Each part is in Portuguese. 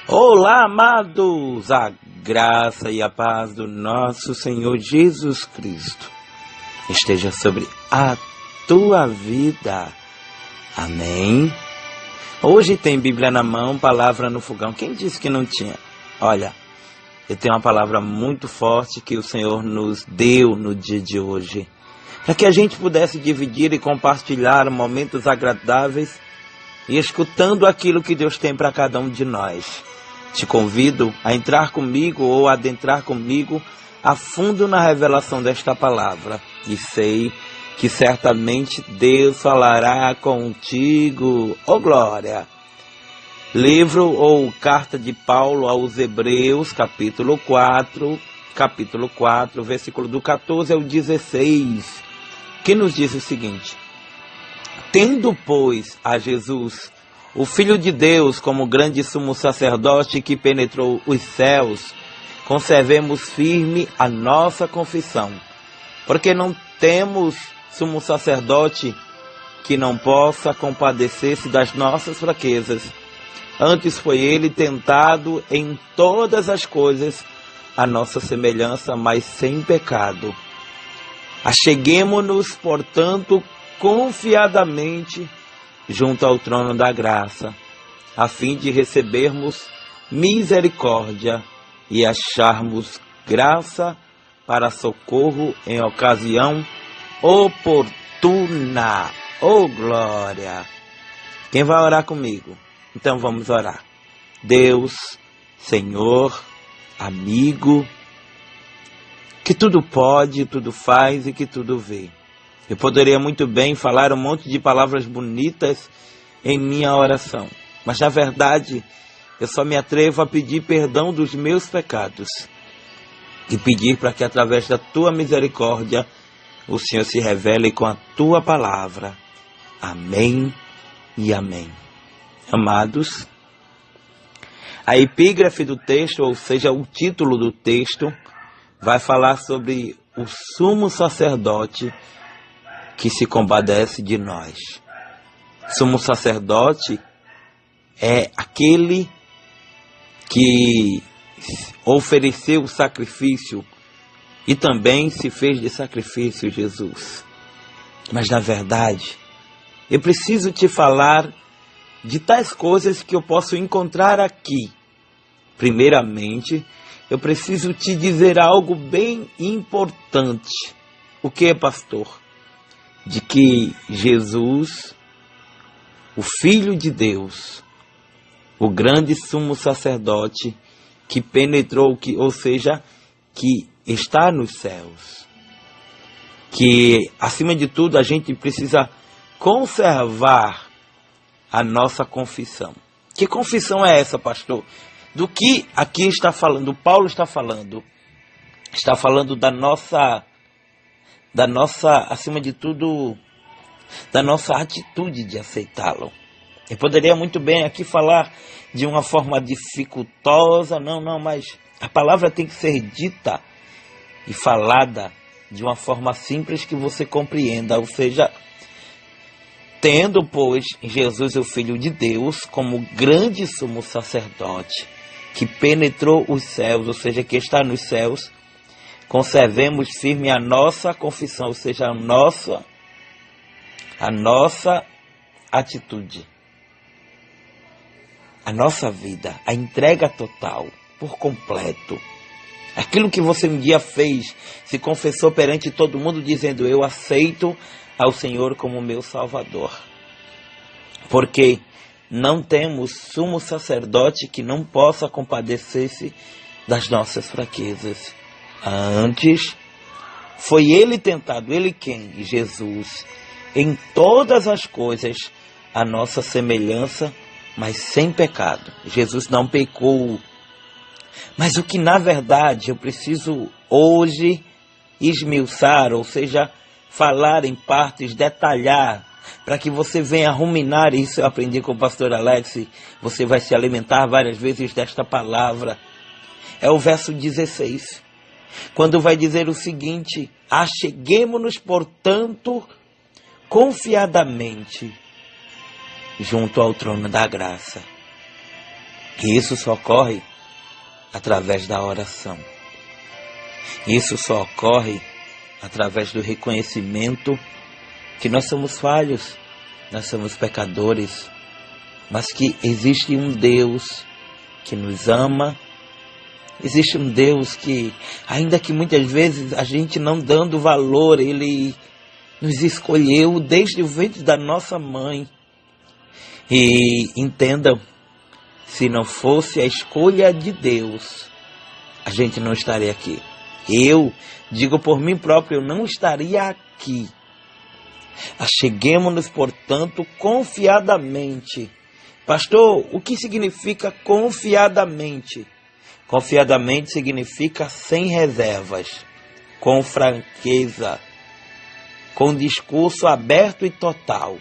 Olá, amados, a graça e a paz do nosso Senhor Jesus Cristo esteja sobre a tua vida. Amém? Hoje tem Bíblia na mão, palavra no fogão. Quem disse que não tinha? Olha, eu tenho uma palavra muito forte que o Senhor nos deu no dia de hoje, para que a gente pudesse dividir e compartilhar momentos agradáveis e escutando aquilo que Deus tem para cada um de nós. Te convido a entrar comigo ou adentrar comigo a fundo na revelação desta palavra. E sei que certamente Deus falará contigo. Oh glória! Livro ou carta de Paulo aos Hebreus, capítulo 4, versículo do 14 ao 16, que nos diz o seguinte: Tendo, pois, a Jesus, o Filho de Deus, como grande sumo sacerdote que penetrou os céus, conservemos firme a nossa confissão, porque não temos sumo sacerdote que não possa compadecer-se das nossas fraquezas. Antes foi ele tentado em todas as coisas, a nossa semelhança, mas sem pecado. Acheguemo-nos, portanto, confiadamente junto ao trono da graça, a fim de recebermos misericórdia e acharmos graça para socorro em ocasião oportuna. Oh glória! Quem vai orar comigo? Então vamos orar. Deus, Senhor, amigo, que tudo pode, tudo faz e que tudo vê. Eu poderia muito bem falar um monte de palavras bonitas em minha oração, mas na verdade eu só me atrevo a pedir perdão dos meus pecados e pedir para que através da tua misericórdia o Senhor se revele com a tua palavra. Amém e amém. Amados, a epígrafe do texto, ou seja, o título do texto, vai falar sobre o sumo sacerdote que se compadece de nós. Sumo sacerdote é aquele que ofereceu o sacrifício e também se fez de sacrifício, Jesus. Mas na verdade, eu preciso te falar de tais coisas que eu posso encontrar aqui. Primeiramente, eu preciso te dizer algo bem importante. O que, pastor? De que Jesus, o Filho de Deus, o grande sumo sacerdote que penetrou, ou seja, que está nos céus, que acima de tudo a gente precisa conservar a nossa confissão. Que confissão é essa, pastor? Do que aqui está falando, Paulo está falando da nossa, acima de tudo, da nossa atitude de aceitá-lo. Eu poderia muito bem aqui falar de uma forma dificultosa, mas a palavra tem que ser dita e falada de uma forma simples que você compreenda, ou seja, tendo, pois, Jesus, o Filho de Deus, como grande sumo sacerdote, que penetrou os céus, ou seja, que está nos céus, conservemos firme a nossa confissão, ou seja, a nossa atitude, a nossa vida, a entrega total, por completo. Aquilo que você um dia fez, se confessou perante todo mundo, dizendo: eu aceito ao Senhor como meu Salvador. Porque não temos sumo sacerdote que não possa compadecer-se das nossas fraquezas. Antes, foi ele tentado, ele quem? Jesus, em todas as coisas, a nossa semelhança, mas sem pecado. Jesus não pecou. Mas o que na verdade eu preciso hoje esmiuçar, ou seja, falar em partes, detalhar, para que você venha ruminar, isso eu aprendi com o pastor Alex, você vai se alimentar várias vezes desta palavra. É o verso 16. Quando vai dizer o seguinte: acheguemo-nos, portanto, confiadamente junto ao trono da graça. E isso só ocorre através da oração. Isso só ocorre através do reconhecimento que nós somos falhos, nós somos pecadores, mas que existe um Deus que nos ama. Existe um Deus que, ainda que muitas vezes a gente não dando valor, Ele nos escolheu desde o ventre da nossa mãe. E entendam, se não fosse a escolha de Deus, a gente não estaria aqui. Eu digo por mim próprio, eu não estaria aqui. Acheguemo-nos, portanto, confiadamente. Pastor, o que significa confiadamente? Confiadamente significa sem reservas, com franqueza, com discurso aberto e total.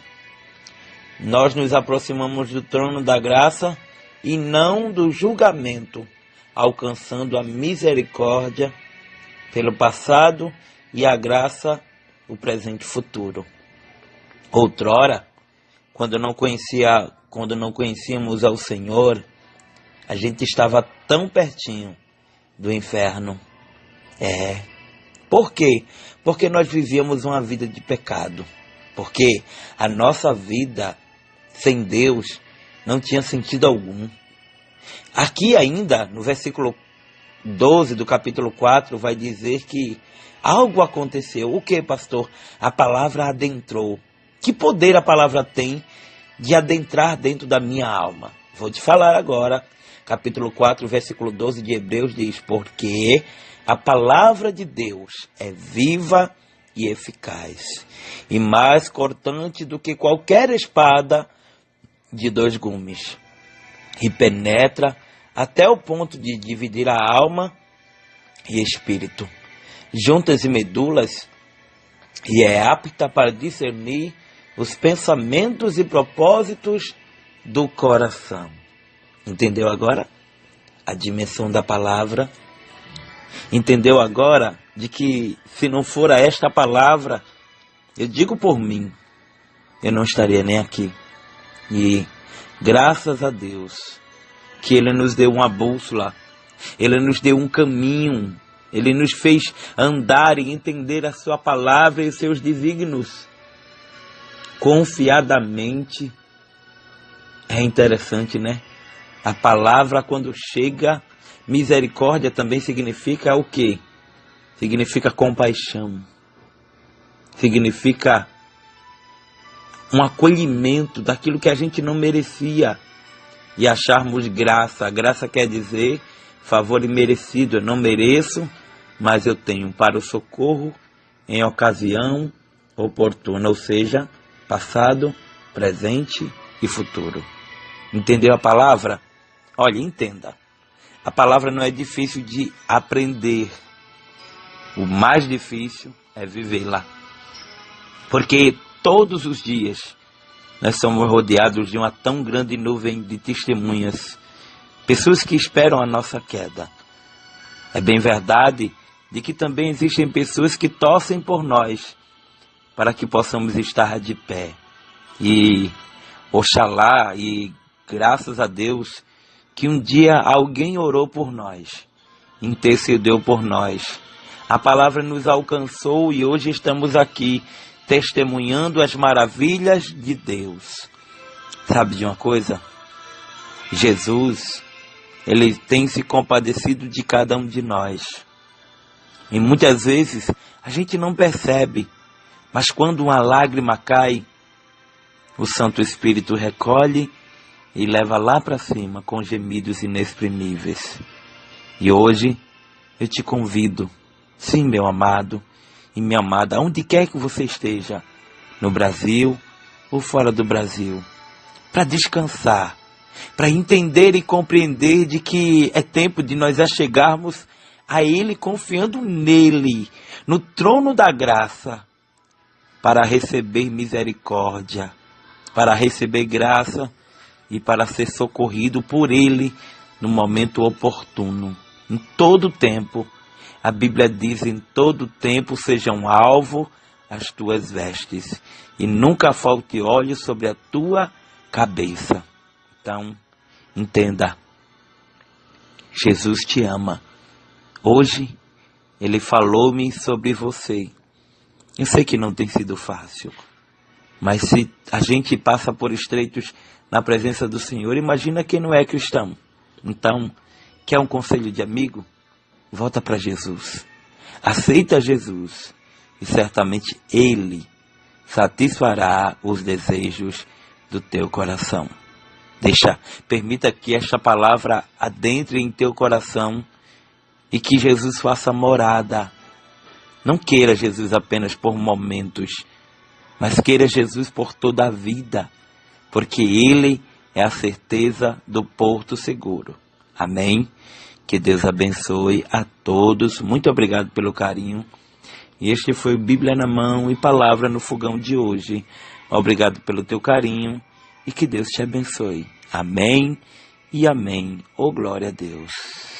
Nós nos aproximamos do trono da graça e não do julgamento, alcançando a misericórdia pelo passado e a graça, o presente e futuro. Outrora, quando não conhecíamos ao Senhor, a gente estava tão pertinho do inferno. Por quê? Porque nós vivíamos uma vida de pecado. Porque a nossa vida sem Deus não tinha sentido algum. Aqui ainda, no versículo 12 do capítulo 4, vai dizer que algo aconteceu. O que, pastor? A palavra adentrou. Que poder a palavra tem de adentrar dentro da minha alma? Vou te falar agora. Capítulo 4, versículo 12 de Hebreus diz: porque a palavra de Deus é viva e eficaz, e mais cortante do que qualquer espada de 2 gumes, e penetra até o ponto de dividir a alma e espírito, juntas e medulas, e é apta para discernir os pensamentos e propósitos do coração. Entendeu agora a dimensão da palavra? Entendeu agora de que se não for esta palavra, eu digo por mim, eu não estaria nem aqui. E graças a Deus que Ele nos deu uma bússola, Ele nos deu um caminho, Ele nos fez andar e entender a sua palavra e os seus desígnios confiadamente. É interessante, né? A palavra, quando chega, misericórdia também significa o quê? Significa compaixão. Significa um acolhimento daquilo que a gente não merecia e acharmos graça. A graça quer dizer favor imerecido. Eu não mereço, mas eu tenho para o socorro em ocasião oportuna, ou seja, passado, presente e futuro. Entendeu a palavra? Olha, entenda. A palavra não é difícil de aprender. O mais difícil é vivê-la. Porque todos os dias nós somos rodeados de uma tão grande nuvem de testemunhas. Pessoas que esperam a nossa queda. É bem verdade de que também existem pessoas que torcem por nós para que possamos estar de pé. E oxalá e graças a Deus que um dia alguém orou por nós, intercedeu por nós. A palavra nos alcançou e hoje estamos aqui testemunhando as maravilhas de Deus. Sabe de uma coisa? Jesus, Ele tem se compadecido de cada um de nós. E muitas vezes a gente não percebe, mas quando uma lágrima cai, o Santo Espírito recolhe e leva lá para cima com gemidos inexprimíveis. E hoje eu te convido, sim, meu amado e minha amada, onde quer que você esteja, no Brasil ou fora do Brasil, para descansar, para entender e compreender de que é tempo de nós achegarmos a Ele confiando nele, no trono da graça, para receber misericórdia, para receber graça e para ser socorrido por Ele no momento oportuno. Em todo tempo, a Bíblia diz, em todo tempo sejam alvo as tuas vestes e nunca falte óleo sobre a tua cabeça. Então, entenda, Jesus te ama. Hoje, Ele falou-me sobre você. Eu sei que não tem sido fácil, mas se a gente passa por estreitos na presença do Senhor, imagina quem não é cristão. Então, quer um conselho de amigo? Volta para Jesus. Aceita Jesus e certamente Ele satisfará os desejos do teu coração. Permita que esta palavra adentre em teu coração e que Jesus faça morada. Não queira Jesus apenas por momentos, mas queira Jesus por toda a vida, porque Ele é a certeza do porto seguro. Amém? Que Deus abençoe a todos. Muito obrigado pelo carinho. E este foi o Bíblia na Mão e Palavra no Fogão de hoje. Obrigado pelo teu carinho e que Deus te abençoe. Amém e amém. Oh, glória a Deus.